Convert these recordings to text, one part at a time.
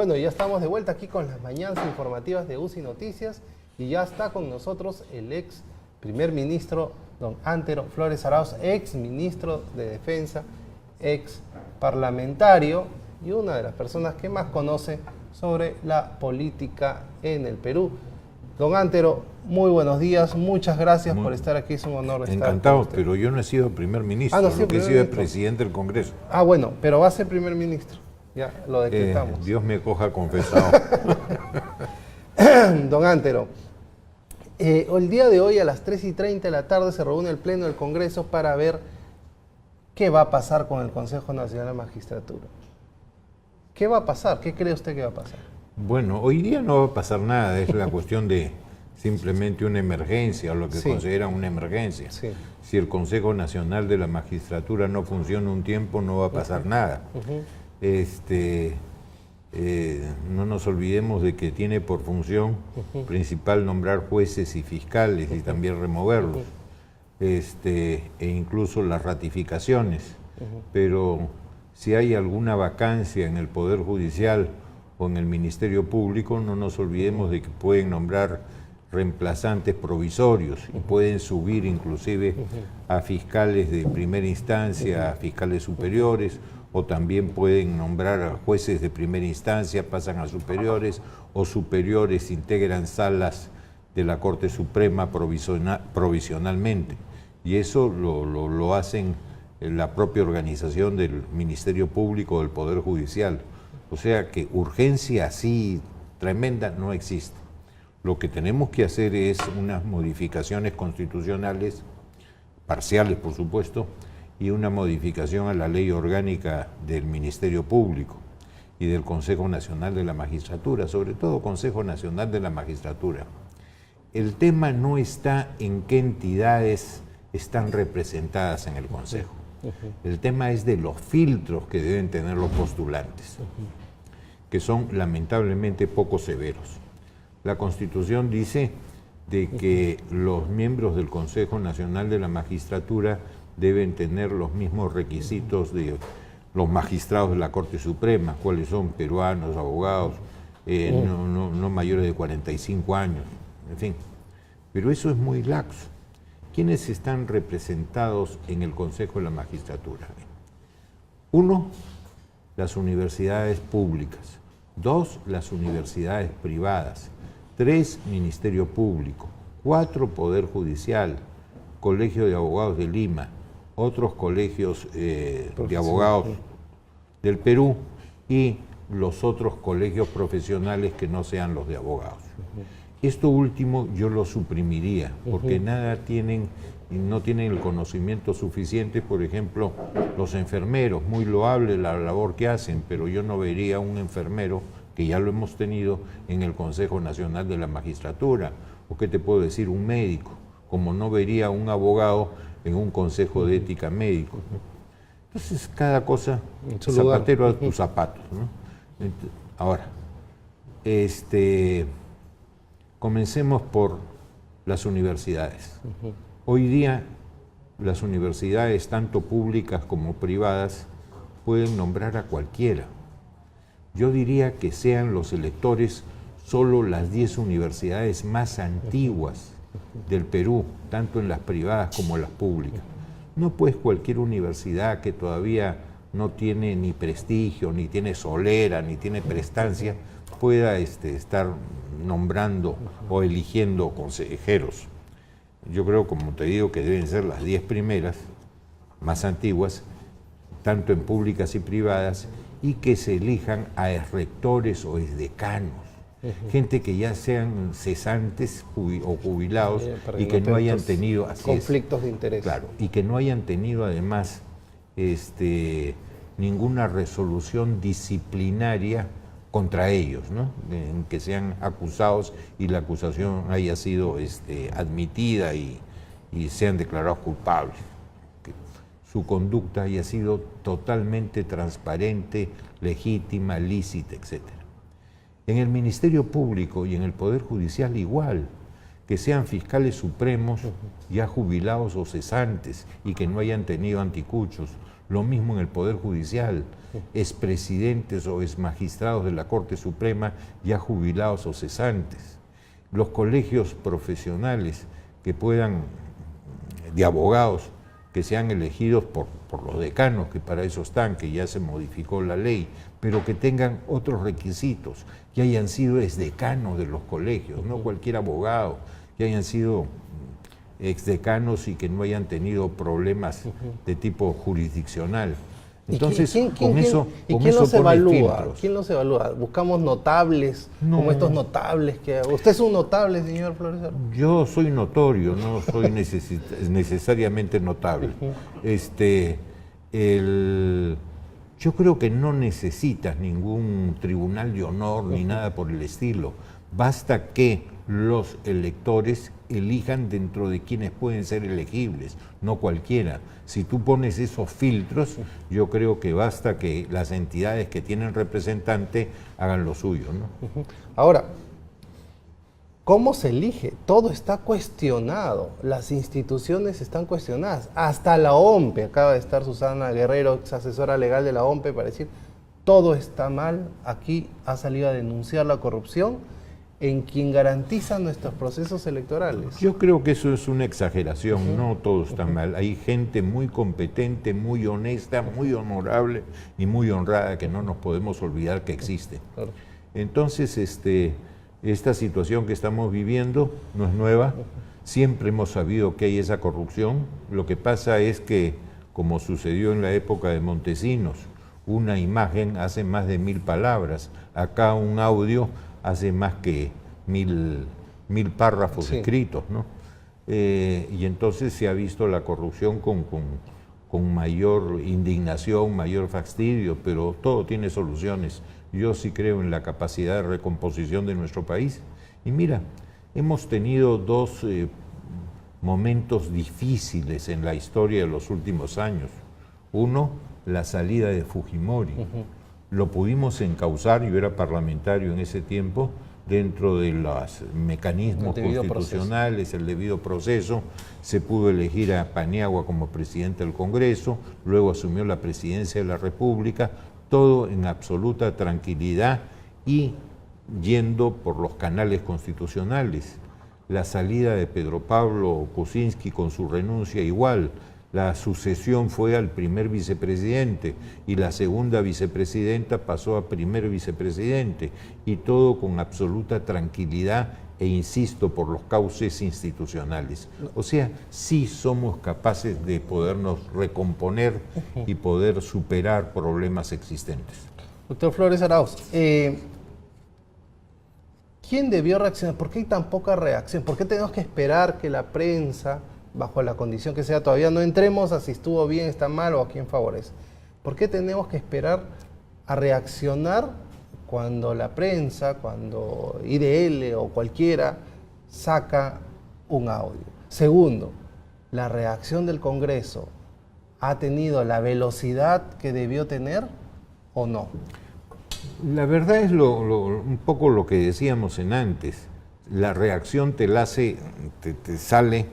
Bueno, ya estamos de vuelta aquí con las mañanas informativas de UCI Noticias y ya está con nosotros el ex primer ministro don Antero Flores Arauz, ex ministro de Defensa, ex parlamentario y una de las personas que más conoce sobre la política en el Perú. Don Antero, muy buenos días, muchas gracias por estar aquí, es un honor estar. Encantado, pero yo no he sido primer ministro, no, lo que he sido es presidente del Congreso. Ah, bueno, pero va a ser primer ministro, ya lo decretamos. Dios me coja confesado. Don Antero, el día de hoy a las 3:30 de la tarde se reúne el Pleno del Congreso para ver qué va a pasar con el Consejo Nacional de Magistratura. ¿Qué va a pasar? ¿Qué cree usted que va a pasar? Bueno, hoy día no va a pasar nada, es la cuestión de simplemente una emergencia o lo que consideran una emergencia. Sí. Si el Consejo Nacional de la Magistratura no funciona un tiempo, no va a pasar nada. No nos olvidemos de que tiene por función principal nombrar jueces y fiscales y también removerlos, e incluso las ratificaciones. Pero si hay alguna vacancia en el Poder Judicial o en el Ministerio Público, no nos olvidemos de que pueden nombrar reemplazantes provisorios y pueden subir inclusive a fiscales de primera instancia, a fiscales superiores, o también pueden nombrar a jueces de primera instancia, pasan a superiores, o superiores integran salas de la Corte Suprema provisionalmente. Y eso lo hacen la propia organización del Ministerio Público, del Poder Judicial. O sea que urgencia así tremenda no existe. Lo que tenemos que hacer es unas modificaciones constitucionales, parciales por supuesto, y una modificación a la ley orgánica del Ministerio Público y del Consejo Nacional de la Magistratura, sobre todo Consejo Nacional de la Magistratura. El tema no está en qué entidades están representadas en el Consejo. El tema es de los filtros que deben tener los postulantes, que son lamentablemente poco severos. La Constitución dice de que los miembros del Consejo Nacional de la Magistratura deben tener los mismos requisitos de los magistrados de la Corte Suprema, cuáles son peruanos, abogados, no mayores de 45 años, en fin. Pero eso es muy laxo. ¿Quiénes están representados en el Consejo de la Magistratura? 1, las universidades públicas. 2, las universidades privadas. 3, Ministerio Público. 4, Poder Judicial. Colegio de Abogados de Lima. Otros colegios de abogados del Perú y los otros colegios profesionales que no sean los de abogados. Esto último yo lo suprimiría, porque no tienen el conocimiento suficiente. Por ejemplo, los enfermeros, muy loable la labor que hacen, pero yo no vería un enfermero, que ya lo hemos tenido, en el Consejo Nacional de la Magistratura. O qué te puedo decir, un médico, como no vería un abogado en un consejo de ética médico. Entonces, cada cosa, zapatero a tus zapatos, ¿no? Ahora, comencemos por las universidades. Hoy día, las universidades, tanto públicas como privadas, pueden nombrar a cualquiera. Yo diría que sean los electores solo las 10 universidades más antiguas del Perú, tanto en las privadas como en las públicas. No pues cualquier universidad que todavía no tiene ni prestigio, ni tiene solera, ni tiene prestancia, pueda estar nombrando o eligiendo consejeros. Yo creo, como te digo, que deben ser las 10 primeras, más antiguas, tanto en públicas y privadas, y que se elijan a rectores o decanos. Gente que ya sean cesantes o jubilados y que no hayan tenido conflictos de interés. Claro, y que no hayan tenido además ninguna resolución disciplinaria contra ellos, ¿no? En que sean acusados y la acusación haya sido admitida y sean declarados culpables. Que su conducta haya sido totalmente transparente, legítima, lícita, etc. En el Ministerio Público y en el Poder Judicial igual, que sean fiscales supremos ya jubilados o cesantes y que no hayan tenido anticuchos. Lo mismo en el Poder Judicial, expresidentes o exmagistrados de la Corte Suprema ya jubilados o cesantes. Los colegios profesionales que puedan, de abogados, que sean elegidos por los decanos, que para eso están, que ya se modificó la ley, pero que tengan otros requisitos, que hayan sido exdecanos de los colegios, no cualquier abogado, que hayan sido exdecanos y que no hayan tenido problemas de tipo jurisdiccional. Entonces, ¿quién los evalúa? ¿Quién los evalúa? ¿Buscamos notables, como estos notables? ¿Usted es un notable, señor Flores? Yo soy notorio, no soy necesariamente notable. Yo creo que no necesitas ningún tribunal de honor ni nada por el estilo. Basta que los electores elijan dentro de quienes pueden ser elegibles, no cualquiera. Si tú pones esos filtros, yo creo que basta que las entidades que tienen representante hagan lo suyo, ¿no? Ahora, ¿cómo se elige? Todo está cuestionado, las instituciones están cuestionadas, hasta la OMPE, acaba de estar Susana Guerrero, ex asesora legal de la OMPE, para decir, todo está mal, aquí ha salido a denunciar la corrupción en quien garantiza nuestros procesos electorales. Yo creo que eso es una exageración, no todo está mal. Hay gente muy competente, muy honesta, muy honorable y muy honrada que no nos podemos olvidar que existe. Claro. Entonces, esta situación que estamos viviendo no es nueva, siempre hemos sabido que hay esa corrupción. Lo que pasa es que, como sucedió en la época de Montesinos, una imagen hace más de 1000 palabras, acá un audio hace más que 1000 párrafos escritos, ¿no? Y entonces se ha visto la corrupción con mayor indignación, mayor fastidio, pero todo tiene soluciones. Yo sí creo en la capacidad de recomposición de nuestro país. Y mira, hemos tenido dos momentos difíciles en la historia de los últimos años. Uno, la salida de Fujimori. Lo pudimos encauzar, yo era parlamentario en ese tiempo, dentro de los mecanismos constitucionales, el debido proceso. Se pudo elegir a Paniagua como presidente del Congreso, luego asumió la presidencia de la República, todo en absoluta tranquilidad y yendo por los canales constitucionales. La salida de Pedro Pablo Kuczynski con su renuncia igual. La sucesión fue al primer vicepresidente y la segunda vicepresidenta pasó a primer vicepresidente, y todo con absoluta tranquilidad e insisto, por los cauces institucionales. O sea, sí somos capaces de podernos recomponer y poder superar problemas existentes. Doctor Flores Arauz, ¿quién debió reaccionar? ¿Por qué hay tan poca reacción? ¿Por qué tenemos que esperar que la prensa, bajo la condición que sea, todavía no entremos a si estuvo bien, está mal o a quién favorece? ¿Por qué tenemos que esperar a reaccionar cuando la prensa, cuando IDL o cualquiera saca un audio? Segundo, ¿la reacción del Congreso ha tenido la velocidad que debió tener o no? La verdad es un poco lo que decíamos en antes. La reacción te sale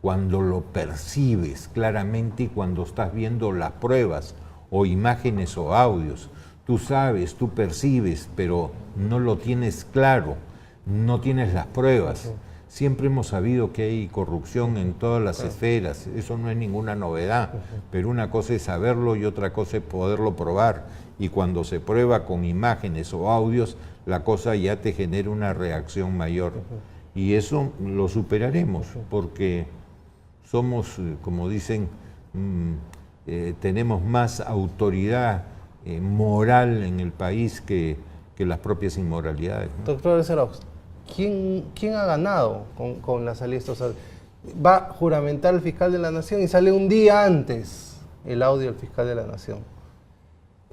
cuando lo percibes claramente y cuando estás viendo las pruebas o imágenes o audios. Tú sabes, tú percibes, pero no lo tienes claro, no tienes las pruebas. Siempre hemos sabido que hay corrupción en todas las esferas, eso no es ninguna novedad, pero una cosa es saberlo y otra cosa es poderlo probar. Y cuando se prueba con imágenes o audios, la cosa ya te genera una reacción mayor. Y eso lo superaremos, porque somos, como dicen, tenemos más autoridad moral en el país que las propias inmoralidades, ¿no? Doctor Arauz, ¿quién ha ganado con la salida de estos audios? Va a juramentar el fiscal de la Nación y sale un día antes el audio del fiscal de la Nación.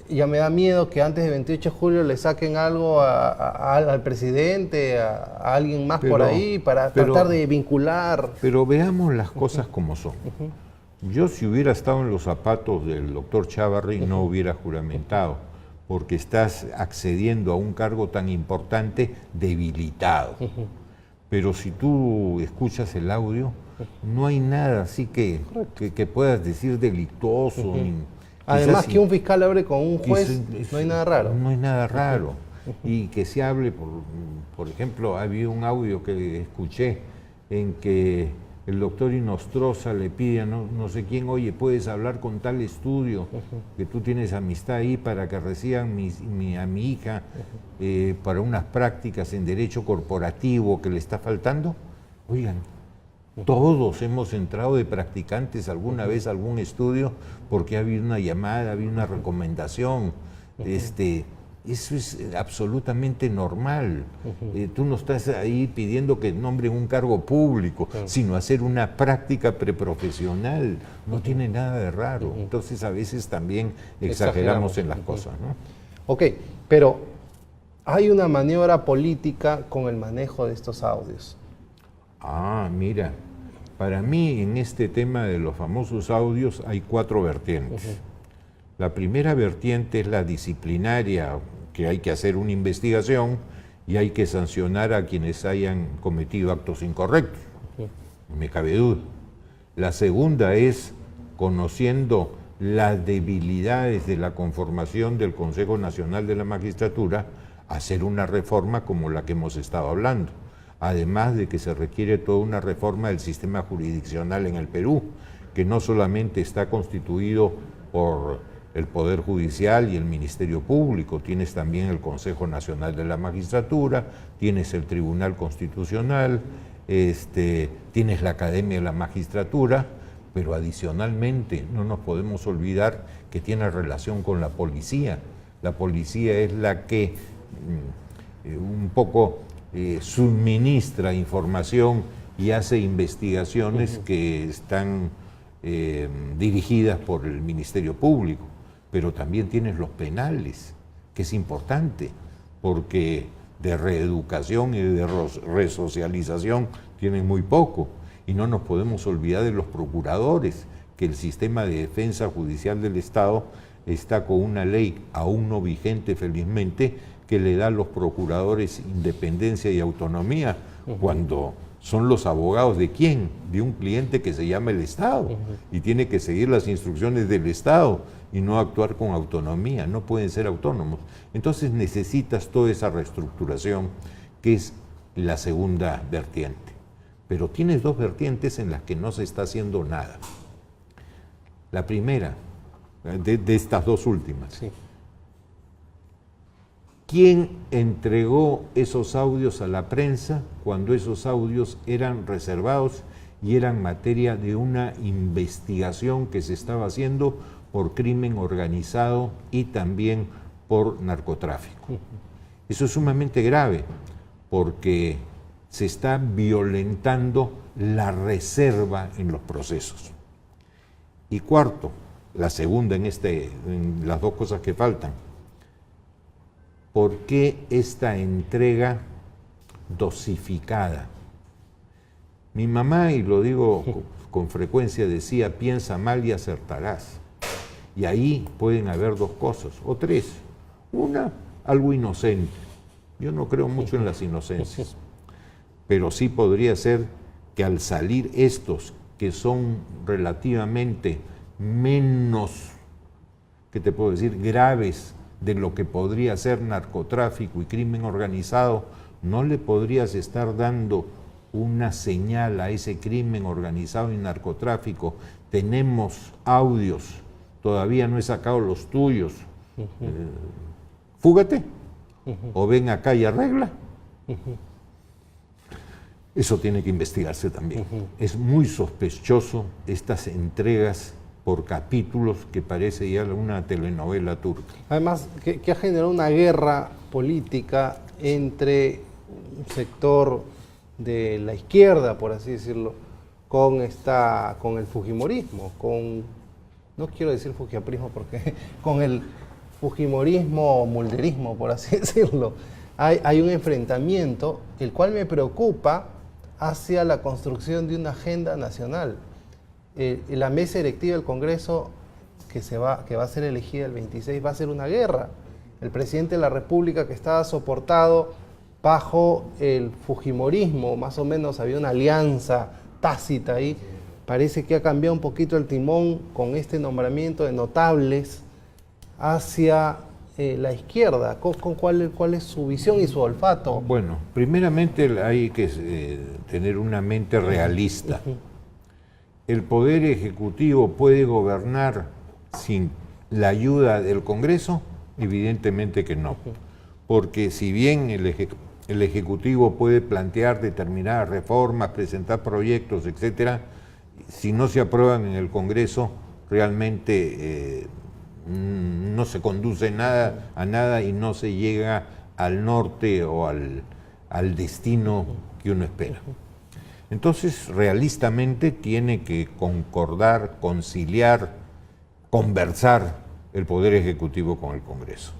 Ya me da miedo que antes del 28 de julio le saquen algo al presidente, a alguien más por ahí, para tratar de vincular. Pero veamos las cosas como son. Yo, si hubiera estado en los zapatos del doctor Chávarri, no hubiera juramentado, porque estás accediendo a un cargo tan importante debilitado. Pero si tú escuchas el audio, no hay nada así que puedas decir delictuoso. Además, que un fiscal hable con un juez, no hay nada raro. No hay nada raro. Y que se hable, por ejemplo, había un audio que escuché en que el doctor Inostroza le pide a no sé quién, oye, puedes hablar con tal estudio, que tú tienes amistad ahí para que reciban a mi hija para unas prácticas en derecho corporativo que le está faltando. Oigan, todos hemos entrado de practicantes alguna vez a algún estudio porque ha habido una llamada, ha habido una recomendación. Eso es absolutamente normal. Tú no estás ahí pidiendo que nombren un cargo público, sino hacer una práctica preprofesional. No tiene nada de raro. Entonces a veces también exageramos en las cosas, ¿no? Ok, pero hay una maniobra política con el manejo de estos audios. Ah, mira, para mí en este tema de los famosos audios hay 4 vertientes. La primera vertiente es la disciplinaria, que hay que hacer una investigación y hay que sancionar a quienes hayan cometido actos incorrectos. No me cabe duda. La segunda es, conociendo las debilidades de la conformación del Consejo Nacional de la Magistratura, hacer una reforma como la que hemos estado hablando. Además de que se requiere toda una reforma del sistema jurisdiccional en el Perú, que no solamente está constituido por el Poder Judicial y el Ministerio Público, tienes también el Consejo Nacional de la Magistratura, tienes el Tribunal Constitucional, tienes la Academia de la Magistratura, pero adicionalmente no nos podemos olvidar que tiene relación con la policía. La policía es la que un poco suministra información y hace investigaciones que están dirigidas por el Ministerio Público, pero también tienes los penales, que es importante, porque de reeducación y de resocialización tienen muy poco, y no nos podemos olvidar de los procuradores, que el sistema de defensa judicial del Estado está con una ley aún no vigente, felizmente, que le da a los procuradores independencia y autonomía, cuando son los abogados de quién, de un cliente que se llama el Estado, y tiene que seguir las instrucciones del Estado y no actuar con autonomía, no pueden ser autónomos. Entonces necesitas toda esa reestructuración, que es la segunda vertiente. Pero tienes 2 vertientes en las que no se está haciendo nada. La primera, de estas 2 últimas. Sí. ¿Quién entregó esos audios a la prensa cuando esos audios eran reservados y eran materia de una investigación que se estaba haciendo por crimen organizado y también por narcotráfico? Eso es sumamente grave porque se está violentando la reserva en los procesos. Y cuarto, la segunda en las 2 cosas que faltan, ¿por qué esta entrega dosificada? Mi mamá, y lo digo con frecuencia, decía, piensa mal y acertarás. Y ahí pueden haber 2 cosas, o 3. Una, algo inocente. Yo no creo mucho en las inocencias, pero sí podría ser que al salir estos, que son relativamente menos, ¿qué te puedo decir?, graves de lo que podría ser narcotráfico y crimen organizado, no le podrías estar dando una señal a ese crimen organizado y narcotráfico. Tenemos audios, todavía no he sacado los tuyos. Fúgate, o ven acá y arregla. Eso tiene que investigarse también. Es muy sospechoso estas entregas por capítulos que parece ya una telenovela turca. Además, que ha generado una guerra política entre un sector de la izquierda, por así decirlo, con el fujimorismo, no quiero decir fujiaprismo porque con el fujimorismo, mulderismo, por así decirlo. Hay un enfrentamiento, el cual me preocupa hacia la construcción de una agenda nacional. La mesa directiva del Congreso que va a ser elegida el 26 va a ser una guerra. El presidente de la República, que estaba soportado bajo el fujimorismo, más o menos había una alianza tácita ahí, parece que ha cambiado un poquito el timón con este nombramiento de notables hacia la izquierda. ¿Cuál es su visión y su olfato? Bueno, primeramente hay que tener una mente realista. ¿El Poder Ejecutivo puede gobernar sin la ayuda del Congreso? Evidentemente que no. Porque si bien el Ejecutivo puede plantear determinadas reformas, presentar proyectos, etcétera, si no se aprueban en el Congreso, realmente no se conduce a nada y no se llega al norte o al destino que uno espera. Entonces, realistamente tiene que concordar, conciliar, conversar el Poder Ejecutivo con el Congreso.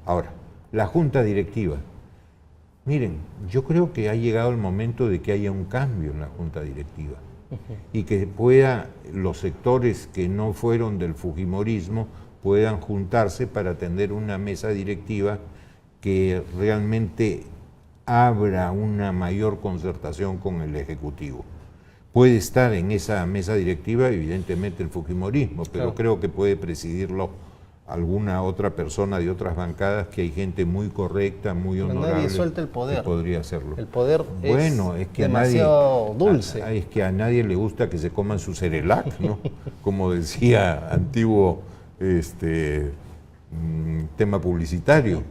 Ahora, la Junta Directiva. Miren, yo creo que ha llegado el momento de que haya un cambio en la Junta Directiva y que los sectores que no fueron del fujimorismo puedan juntarse para tener una mesa directiva que realmente abra una mayor concertación con el Ejecutivo. Puede estar en esa mesa directiva, evidentemente, el fujimorismo, pero creo que puede presidirlo alguna otra persona de otras bancadas, que hay gente muy correcta, muy honorable. Nadie suelta el poder. Que podría hacerlo. El poder es que demasiado dulce. Es que a nadie le gusta que se coman su cerelac, ¿no? Como decía antiguo tema publicitario.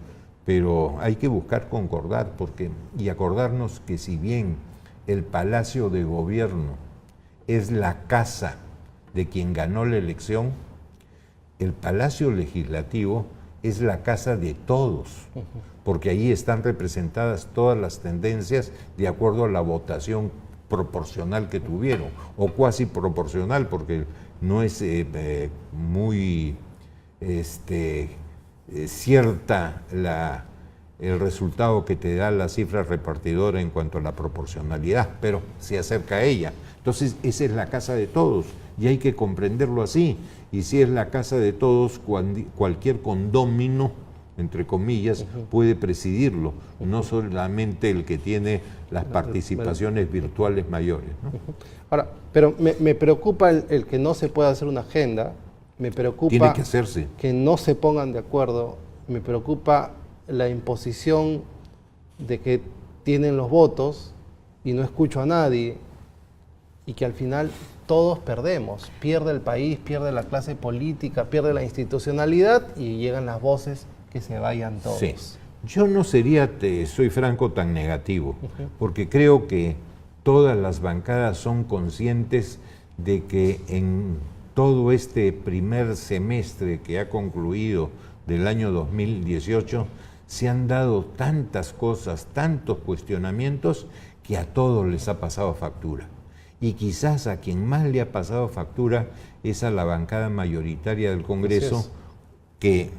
Pero hay que buscar concordar y acordarnos que si bien el Palacio de Gobierno es la casa de quien ganó la elección, el Palacio Legislativo es la casa de todos, porque ahí están representadas todas las tendencias de acuerdo a la votación proporcional que tuvieron, o cuasi proporcional, porque no es muy cierta el resultado que te da la cifra repartidora en cuanto a la proporcionalidad, pero se acerca a ella. Entonces, esa es la casa de todos y hay que comprenderlo así. Y si es la casa de todos, cualquier condómino, entre comillas, puede presidirlo, no solamente el que tiene las participaciones virtuales mayores, ¿no? Ahora, pero me preocupa el que no se pueda hacer una agenda, me preocupa tiene que hacerse, que no se pongan de acuerdo, me preocupa la imposición de que tienen los votos y no escucho a nadie, y que al final todos perdemos, pierde el país, pierde la clase política, pierde la institucionalidad y llegan las voces que se vayan todos. Sí. Yo no sería, soy franco, tan negativo, porque creo que todas las bancadas son conscientes de que en todo este primer semestre que ha concluido del año 2018, se han dado tantas cosas, tantos cuestionamientos, que a todos les ha pasado factura. Y quizás a quien más le ha pasado factura es a la bancada mayoritaria del Congreso, que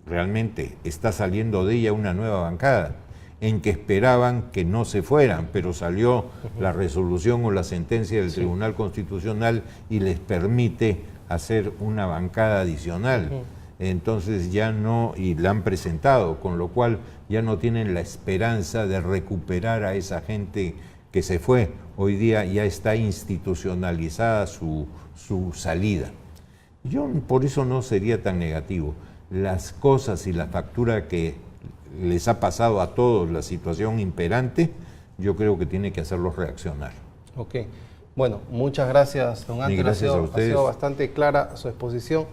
realmente está saliendo de ella una nueva bancada, en que esperaban que no se fueran, pero salió la resolución o la sentencia del Tribunal Constitucional y les permite hacer una bancada adicional. Entonces ya no, y la han presentado, con lo cual ya no tienen la esperanza de recuperar a esa gente que se fue. Hoy día ya está institucionalizada su salida. Yo por eso no sería tan negativo. Las cosas y la factura que les ha pasado a todos, la situación imperante, yo creo que tiene que hacerlos reaccionar. Ok. Bueno, muchas gracias, don Ángel. Gracias a ustedes. Ha sido bastante clara su exposición.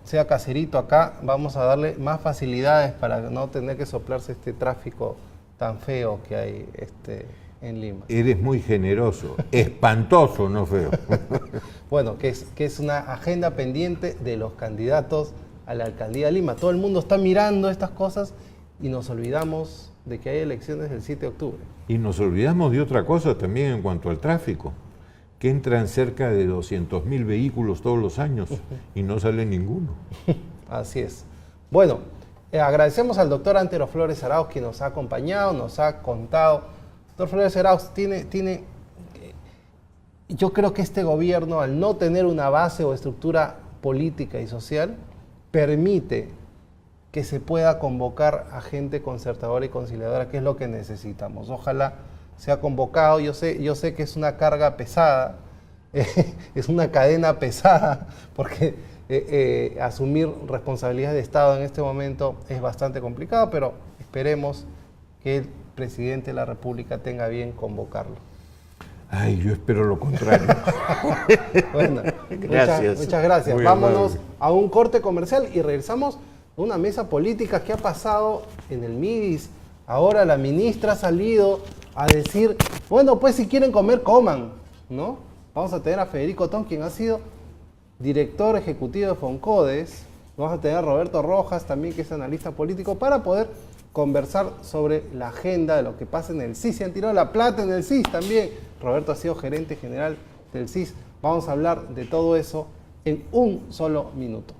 Sea caserito acá, vamos a darle más facilidades para no tener que soplarse este tráfico tan feo que hay en Lima. Eres muy generoso, espantoso, no feo. Bueno, que es una agenda pendiente de los candidatos a la alcaldía de Lima. Todo el mundo está mirando estas cosas y nos olvidamos de que hay elecciones el 7 de octubre. Y nos olvidamos de otra cosa también en cuanto al tráfico, que entran cerca de 200.000 vehículos todos los años y no sale ninguno. Así es. Bueno, agradecemos al doctor Antero Flores Arauz, quien nos ha acompañado, nos ha contado. Doctor Flores Arauz, yo creo que este gobierno, al no tener una base o estructura política y social, permite que se pueda convocar a gente concertadora y conciliadora, que es lo que necesitamos. Ojalá sea convocado. Yo sé que es una carga pesada, es una cadena pesada, porque asumir responsabilidades de Estado en este momento es bastante complicado, pero esperemos que el presidente de la República tenga bien convocarlo. Ay, yo espero lo contrario. Bueno, gracias. Muchas gracias. Muy Vámonos amable. a un corte comercial y regresamos a una mesa política que ha pasado en el MIDIS. Ahora la ministra ha salido a decir, bueno, pues si quieren comer, coman, ¿no? Vamos a tener a Federico Tong, quien ha sido director ejecutivo de Foncodes. Vamos a tener a Roberto Rojas, también, que es analista político, para poder conversar sobre la agenda de lo que pasa en el CIS. Se han tirado la plata en el CIS también. Roberto ha sido gerente general del CIS. Vamos a hablar de todo eso en un solo minuto.